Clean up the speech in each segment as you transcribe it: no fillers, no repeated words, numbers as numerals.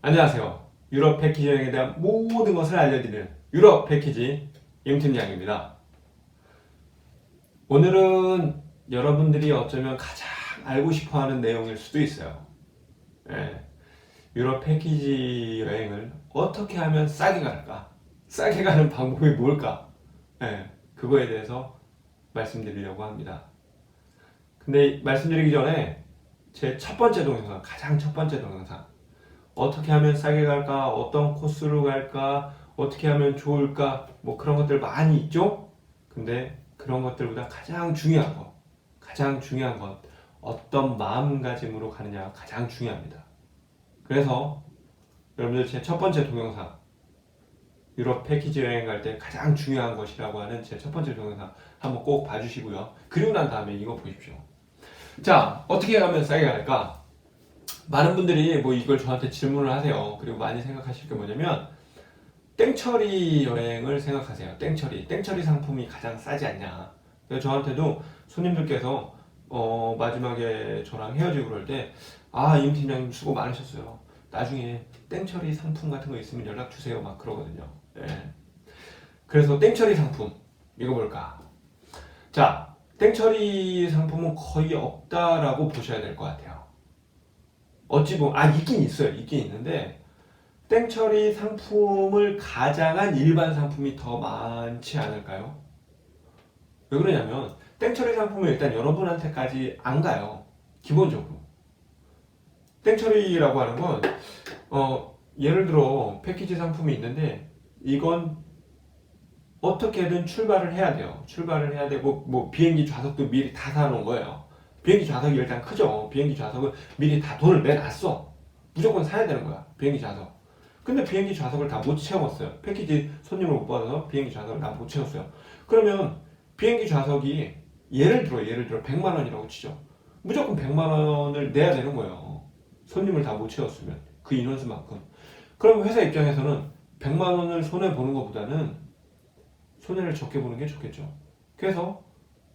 안녕하세요. 유럽 패키지 여행에 대한 모든 것을 알려드리는 유럽 패키지 임 팀장입니다. 오늘은 여러분들이 어쩌면 가장 알고 싶어하는 내용일 수도 있어요. 예, 유럽 패키지 여행을 어떻게 하면 싸게 갈까? 싸게 가는 방법이 뭘까? 예, 그거에 대해서 말씀드리려고 합니다. 근데 말씀드리기 전에 제 첫 번째 동영상, 가장 첫 번째 동영상 어떻게 하면 싸게 갈까? 어떤 코스로 갈까? 어떻게 하면 좋을까? 뭐 그런 것들 많이 있죠? 근데 그런 것들보다 가장 중요한 건 어떤 마음가짐으로 가느냐가 가장 중요합니다. 그래서 여러분들 제 첫 번째 동영상, 유럽 패키지 여행 갈 때 가장 중요한 것이라고 하는 제 첫 번째 동영상 한번 꼭 봐주시고요. 그리고 난 다음에 이거 보십시오. 자, 어떻게 하면 싸게 갈까? 많은 분들이 뭐 이걸 저한테 질문을 하세요. 그리고 많이 생각하실 게 뭐냐면 땡처리 여행을 생각하세요. 땡처리 상품이 가장 싸지 않냐. 그래서 저한테도 손님들께서 마지막에 저랑 헤어지고 그럴 때 임 팀장님 수고 많으셨어요. 나중에 땡처리 상품 같은 거 있으면 연락 주세요. 막 그러거든요. 예. 그래서 땡처리 상품 이거 뭘까? 자, 땡처리 상품은 거의 없다라고 보셔야 될 것 같아요. 어찌 보면 있긴 있어요. 있긴 있는데 땡처리 상품을 가장한 일반 상품이 더 많지 않을까요? 왜 그러냐면 땡처리 상품은 일단 여러분한테까지 안 가요. 기본적으로. 땡처리라고 하는 건 예를 들어 패키지 상품이 있는데 이건 어떻게든 출발을 해야 돼요. 출발을 해야 되고 뭐 비행기 좌석도 미리 다 사놓은 거예요. 비행기 좌석이 일단 크죠. 비행기 좌석은 미리 다 돈을 내놨어. 무조건 사야 되는 거야. 비행기 좌석. 근데 비행기 좌석을 다 못 채웠어요. 패키지 손님을 못 받아서 비행기 좌석을 다 못 채웠어요. 그러면 비행기 좌석이 예를 들어 100만 원이라고 치죠. 무조건 100만 원을 내야 되는 거예요. 손님을 다 못 채웠으면 그 인원수만큼. 그럼 회사 입장에서는 100만 원을 손해 보는 것보다는 손해를 적게 보는 게 좋겠죠. 그래서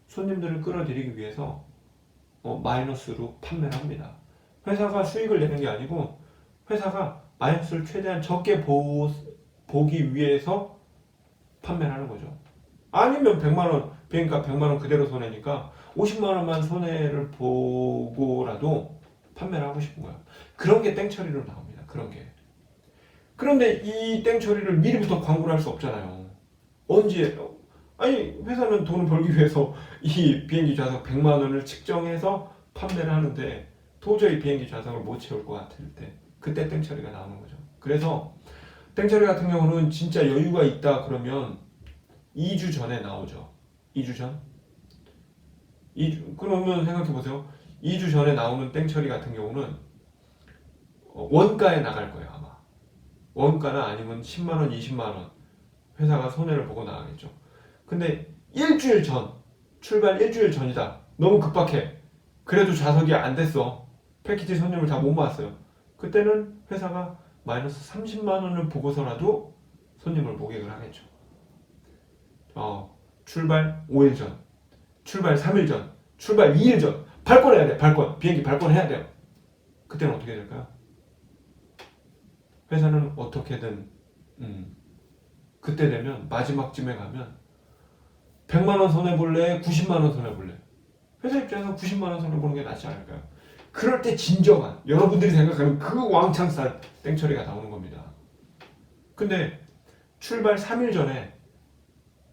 손님들을 끌어들이기 위해서 마이너스로 판매를 합니다. 회사가 수익을 내는 게 아니고 회사가 마이너스를 최대한 적게 보기 위해서 판매를 하는 거죠. 아니면 100만 원, 비행값 100만 원 그대로 손해니까 50만 원만 손해를 보고라도 판매를 하고 싶은 거예요. 그런 게 땡처리로 나옵니다. 그런 게. 그런데 이 땡처리를 미리부터 광고를 할 수 없잖아요. 언제? 회사는 돈을 벌기 위해서 이 비행기 좌석 100만 원을 측정해서 판매를 하는데 도저히 비행기 좌석을 못 채울 것 같을 때 그때 땡처리가 나오는 거죠. 그래서 땡처리 같은 경우는 진짜 여유가 있다 그러면 2주 전에 나오죠. 2주 전? 2주, 그러면 생각해 보세요. 2주 전에 나오는 땡처리 같은 경우는 원가에 나갈 거예요, 아마. 원가나 아니면 10만 원, 20만 원. 회사가 손해를 보고 나가겠죠. 근데 일주일 전, 출발 일주일 전이다. 너무 급박해. 그래도 좌석이 안 됐어. 패키지 손님을 다 못 모았어요. 그때는 회사가 마이너스 30만 원을 보고서라도 손님을 모객을 하겠죠. 출발 5일 전, 출발 3일 전, 출발 2일 전, 발권해야 돼, 발권. 비행기 발권해야 돼요. 그때는 어떻게 될까요? 회사는 어떻게든, 그때 되면, 마지막쯤에 가면, 100만 원 손해볼래? 90만 원 손해볼래? 회사 입장에서 90만 원 손해보는 게 낫지 않을까요? 그럴 때 진정한, 여러분들이 생각하는 그 왕창 싼 땡처리가 나오는 겁니다. 근데, 출발 3일 전에,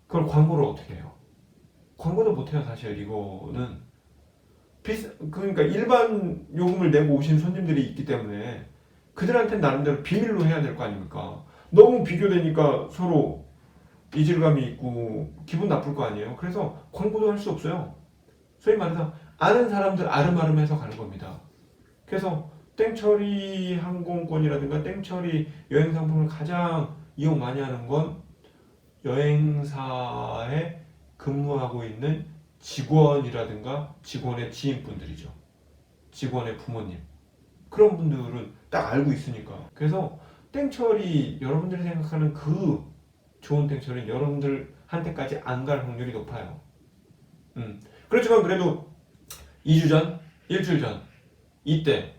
그걸 광고를 어떻게 해요? 광고도 못해요, 사실. 이거는 그러니까 일반 요금을 내고 오신 손님들이 있기 때문에 그들한테는 나름대로 비밀로 해야 될 거 아닙니까? 너무 비교되니까 서로 이질감이 있고 기분 나쁠 거 아니에요. 그래서 광고도 할 수 없어요. 소위 말해서 아는 사람들 아름아름해서 가는 겁니다. 그래서 땡처리 항공권이라든가 땡처리 여행 상품을 가장 이용 많이 하는 건 여행사에 근무하고 있는 직원이라든가 직원의 지인분들이죠. 직원의 부모님. 그런 분들은 딱 알고 있으니까. 그래서 땡처리, 여러분들이 생각하는 그 좋은 땡처리는 여러분들한테까지 안 갈 확률이 높아요. 그렇지만 그래도 2주 전, 일주일 전, 이때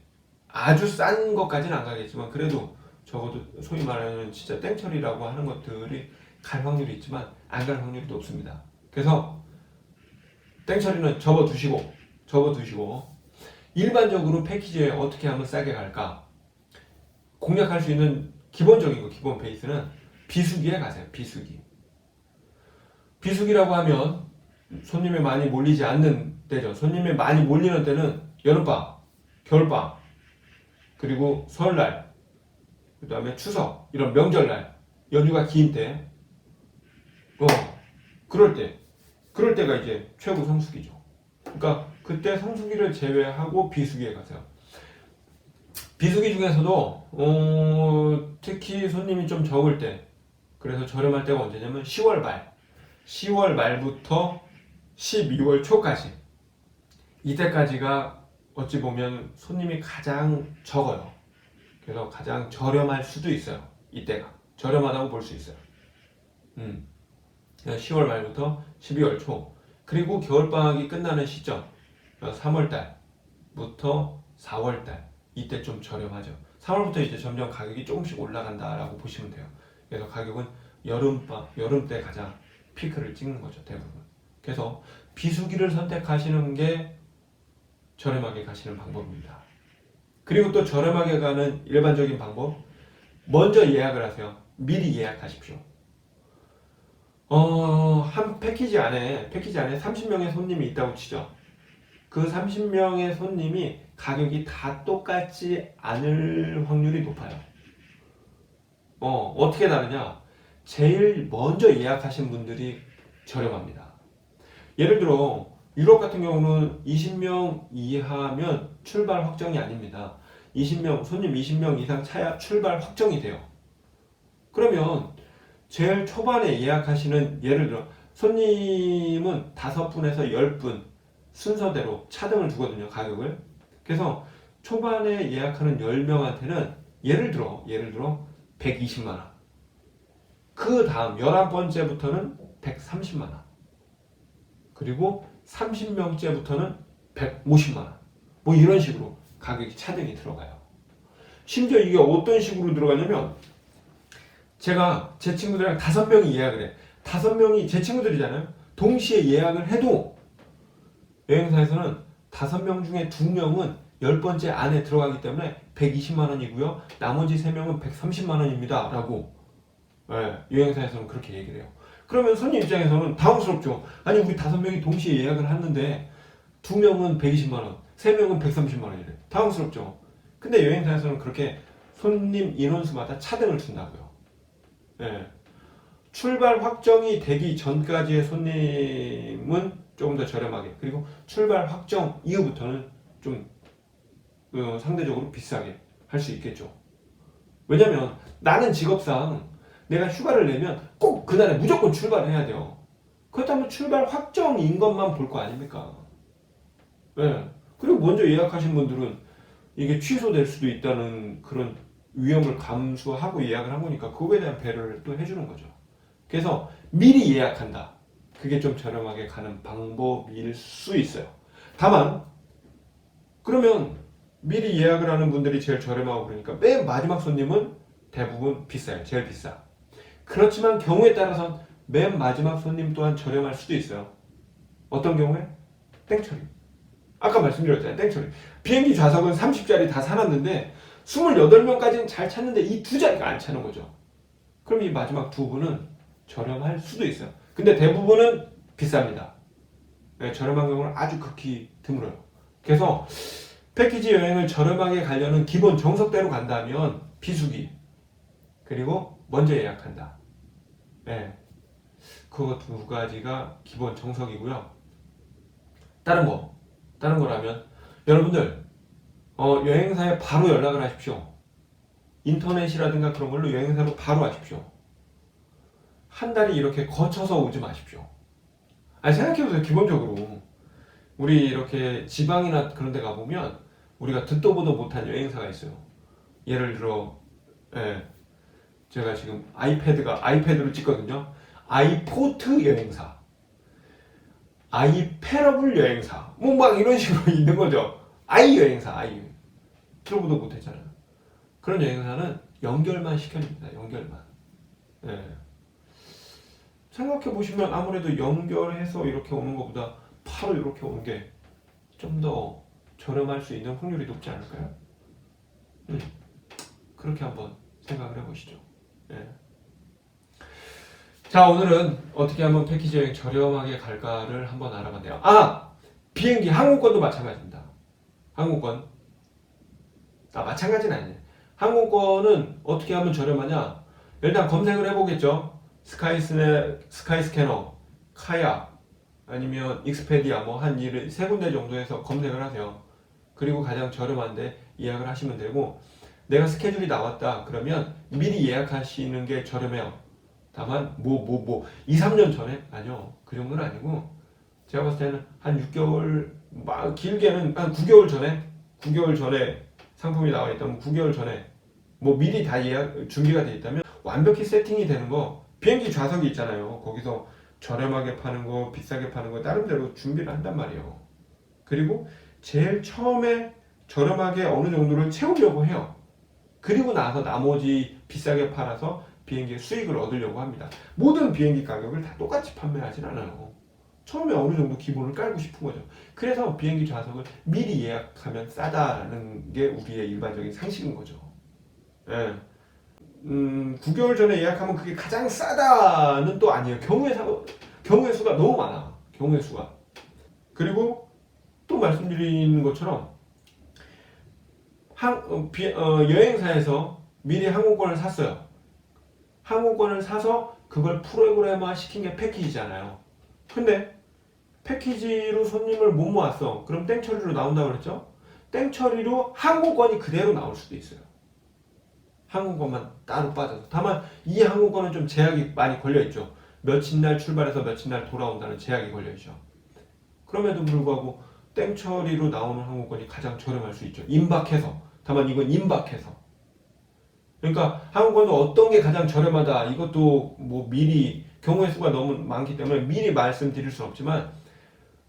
아주 싼 것까지는 안 가겠지만 그래도 적어도 소위 말하는 진짜 땡처리라고 하는 것들이 갈 확률이 있지만 안 갈 확률이 높습니다. 그래서 땡처리는 접어두시고 일반적으로 패키지 여행 어떻게 하면 싸게 갈까? 공략할 수 있는 기본적인 거, 기본 베이스는 비수기에 가세요. 비수기라고 하면 손님이 많이 몰리지 않는 때죠. 손님이 많이 몰리는 때는 여름방, 겨울방, 그리고 설날, 그 다음에 추석, 이런 명절날, 연휴가 긴 때, 그럴 때가 이제 최고 성수기죠. 그러니까 그때 성수기를 제외하고 비수기에 가세요. 비수기 중에서도 특히 손님이 좀 적을 때, 그래서 저렴할 때가 언제냐면 10월 말부터 12월 초까지, 이때까지가 어찌 보면 손님이 가장 적어요. 그래서 가장 저렴할 수도 있어요. 이때가 저렴하다고 볼 수 있어요. 10월 말부터 12월 초, 그리고 겨울방학이 끝나는 시점 3월달부터 4월달, 이때 좀 저렴하죠. 3월부터 이제 점점 가격이 조금씩 올라간다라고 보시면 돼요. 그래서 가격은 여름 때 가장 피크를 찍는 거죠, 대부분. 그래서 비수기를 선택하시는 게 저렴하게 가시는 방법입니다. 그리고 또 저렴하게 가는 일반적인 방법, 먼저 예약을 하세요. 미리 예약하십시오. 한 패키지 안에 30명의 손님이 있다고 치죠. 그 30명의 손님이 가격이 다 똑같지 않을 확률이 높아요. 어떻게 다르냐? 제일 먼저 예약하신 분들이 저렴합니다. 예를 들어 유럽 같은 경우는 20명 이하면 출발 확정이 아닙니다. 손님 20명 이상 차야 출발 확정이 돼요. 그러면 제일 초반에 예약하시는, 예를 들어 손님은 5분에서 10분 순서대로 차등을 두거든요, 가격을. 그래서 초반에 예약하는 10명한테는 예를 들어 120만 원. 그 다음 11번째부터는 130만 원. 그리고 30명째부터는 150만 원. 뭐 이런 식으로 가격이 차등이 들어가요. 심지어 이게 어떤 식으로 들어가냐면, 제가 제 친구들이랑 5명이 예약을 해. 5명이 제 친구들이잖아요. 동시에 예약을 해도 여행사에서는 5명 중에 2명은 10번째 안에 들어가기 때문에 120만 원이고요. 나머지 3명은 130만 원입니다. 라고 여행사에서는 그렇게 얘기를 해요. 그러면 손님 입장에서는 당황스럽죠. 아니 우리 5명이 동시에 예약을 했는데 2명은 120만 원, 3명은 130만 원이래. 당황스럽죠. 근데 여행사에서는 그렇게 손님 인원수마다 차등을 준다고요. 출발 확정이 되기 전까지의 손님은 조금 더 저렴하게, 그리고 출발 확정 이후부터는 좀 상대적으로 비싸게 할 수 있겠죠. 왜냐면 나는 직업상 내가 휴가를 내면 꼭 그날에 무조건 출발을 해야 돼요. 그렇다면 출발 확정인 것만 볼 거 아닙니까? 그리고 먼저 예약하신 분들은 이게 취소될 수도 있다는 그런 위험을 감수하고 예약을 한 거니까 그거에 대한 배려를 또 해주는 거죠. 그래서 미리 예약한다. 그게 좀 저렴하게 가는 방법일 수 있어요. 다만 그러면 미리 예약을 하는 분들이 제일 저렴하고 그러니까 맨 마지막 손님은 대부분 비싸요. 제일 비싸. 그렇지만 경우에 따라선 맨 마지막 손님 또한 저렴할 수도 있어요. 어떤 경우에? 땡처리. 아까 말씀드렸잖아요. 땡처리. 비행기 좌석은 30자리 다 사놨는데 28명까지는 잘 찼는데 이 2자리가 안 차는 거죠. 그럼 이 마지막 2분은 저렴할 수도 있어요. 근데 대부분은 비쌉니다. 저렴한 경우는 아주 극히 드물어요. 그래서 패키지 여행을 저렴하게 가려는 기본 정석대로 간다면 비수기, 그리고 먼저 예약한다. 그거 2가지가 기본 정석이고요. 다른 거라면 여러분들 여행사에 바로 연락을 하십시오. 인터넷이라든가 그런 걸로 여행사로 바로 하십시오. 한 달이 이렇게 거쳐서 오지 마십시오. 생각해보세요. 기본적으로 우리 이렇게 지방이나 그런 데 가보면 우리가 듣도 보도 못한 여행사가 있어요. 예를 들어 제가 지금 아이패드로 찍거든요. 아이포트 여행사, 아이패러블 여행사, 뭐 막 이런 식으로 있는 거죠. 아이 여행사, 들어보도 못했잖아요. 그런 여행사는 연결만 시켜줍니다. 연결만. 예. 생각해 보시면 아무래도 연결해서 이렇게 오는 것보다 바로 이렇게 오는 게 좀 더 저렴할 수 있는 확률이 높지 않을까요? 그렇게 한번 생각을 해보시죠. 예. 자, 오늘은 어떻게 하면 패키지 여행 저렴하게 갈까를 한번 알아봤네요. 비행기 항공권도 마찬가지입니다. 항공권. 마찬가지는 아니에요. 항공권은 어떻게 하면 저렴하냐? 일단 검색을 해보겠죠. 스카이스캐너, 카약, 아니면 익스페디아 뭐 한 세 군데 정도에서 검색을 하세요. 그리고 가장 저렴한데 예약을 하시면 되고, 내가 스케줄이 나왔다 그러면 미리 예약하시는 게 저렴해요. 다만 2, 3년 전에? 아니요. 그 정도는 아니고 제가 봤을 때는 한 6개월, 길게는 한 9개월 전에 상품이 나와 있다면 9개월 전에 뭐 미리 다 예약 준비가 돼 있다면 완벽히 세팅이 되는 거, 비행기 좌석이 있잖아요. 거기서 저렴하게 파는 거, 비싸게 파는 거 나름대로 준비를 한단 말이에요. 그리고 제일 처음에 저렴하게 어느 정도를 채우려고 해요. 그리고 나서 나머지 비싸게 팔아서 비행기의 수익을 얻으려고 합니다. 모든 비행기 가격을 다 똑같이 판매하진 않아요. 처음에 어느 정도 기본을 깔고 싶은 거죠. 그래서 비행기 좌석을 미리 예약하면 싸다라는 게 우리의 일반적인 상식인 거죠. 예. 9개월 전에 예약하면 그게 가장 싸다는 또 아니에요. 경우의 수가 너무 많아. 경우의 수가. 그리고 또 말씀드리는 것처럼 여행사에서 미리 항공권을 샀어요. 항공권을 사서 그걸 프로그래머 시킨 게 패키지잖아요. 근데 패키지로 손님을 못 모았어. 그럼 땡처리로 나온다고 그랬죠? 땡처리로 항공권이 그대로 나올 수도 있어요. 항공권만 따로 빠져서. 다만 이 항공권은 좀 제약이 많이 걸려있죠. 며칠 날 출발해서 며칠 날 돌아온다는 제약이 걸려있죠. 그럼에도 불구하고 땡처리로 나오는 항공권이 가장 저렴할 수 있죠. 임박해서. 다만 이건 임박해서. 그러니까 항공권도 어떤 게 가장 저렴하다, 이것도 뭐 미리 경우의 수가 너무 많기 때문에 미리 말씀드릴 수는 없지만,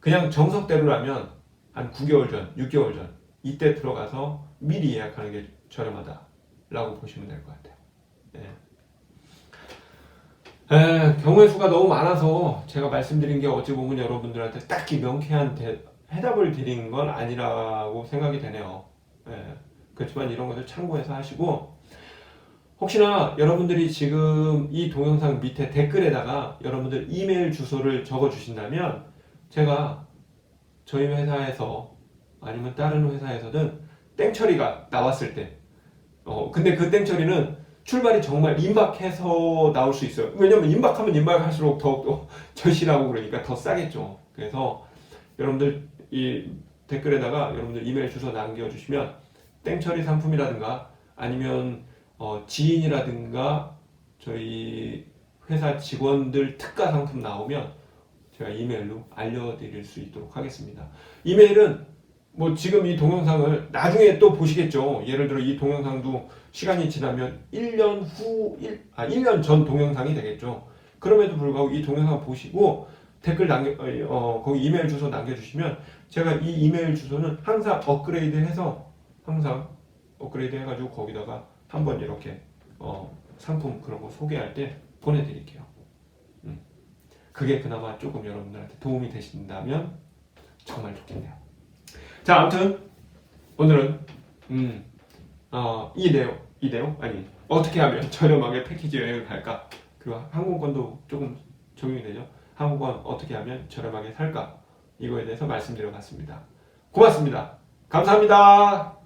그냥 정석대로라면 한 9개월 전, 6개월 전 이때 들어가서 미리 예약하는 게 저렴하다라고 보시면 될 것 같아요. 경우의 수가 너무 많아서 제가 말씀드린 게 어찌 보면 여러분들한테 딱히 명쾌한 해답을 드린 건 아니라고 생각이 되네요. 그렇지만 이런 것을 참고해서 하시고, 혹시나 여러분들이 지금 이 동영상 밑에 댓글에다가 여러분들 이메일 주소를 적어 주신다면 제가 저희 회사에서 아니면 다른 회사에서든 땡처리가 나왔을 때, 근데 그 땡처리는 출발이 정말 임박해서 나올 수 있어요. 왜냐면 임박하면 임박할수록 더욱더 절실하고 그러니까 더 싸겠죠. 그래서 여러분들 이 댓글에다가 여러분들 이메일 주소 남겨주시면 땡처리 상품이라든가 아니면 지인이라든가 저희 회사 직원들 특가 상품 나오면 제가 이메일로 알려드릴 수 있도록 하겠습니다. 이메일은 뭐 지금 이 동영상을 나중에 또 보시겠죠. 예를 들어 이 동영상도 시간이 지나면 1년 전 동영상이 되겠죠. 그럼에도 불구하고 이 동영상 보시고 댓글 거기 이메일 주소 남겨주시면 제가 이 이메일 주소는 항상 업그레이드 해가지고 거기다가 한번 이렇게 상품 그런 거 소개할 때 보내드릴게요. 그게 그나마 조금 여러분들한테 도움이 되신다면 정말 좋겠네요. 자, 아무튼 오늘은 이 내용 아니 어떻게 하면 저렴하게 패키지 여행을 갈까, 그리고 항공권도 조금 적용이 되죠. 항공권 어떻게 하면 저렴하게 살까, 이거에 대해서 말씀드려봤습니다. 고맙습니다. 감사합니다.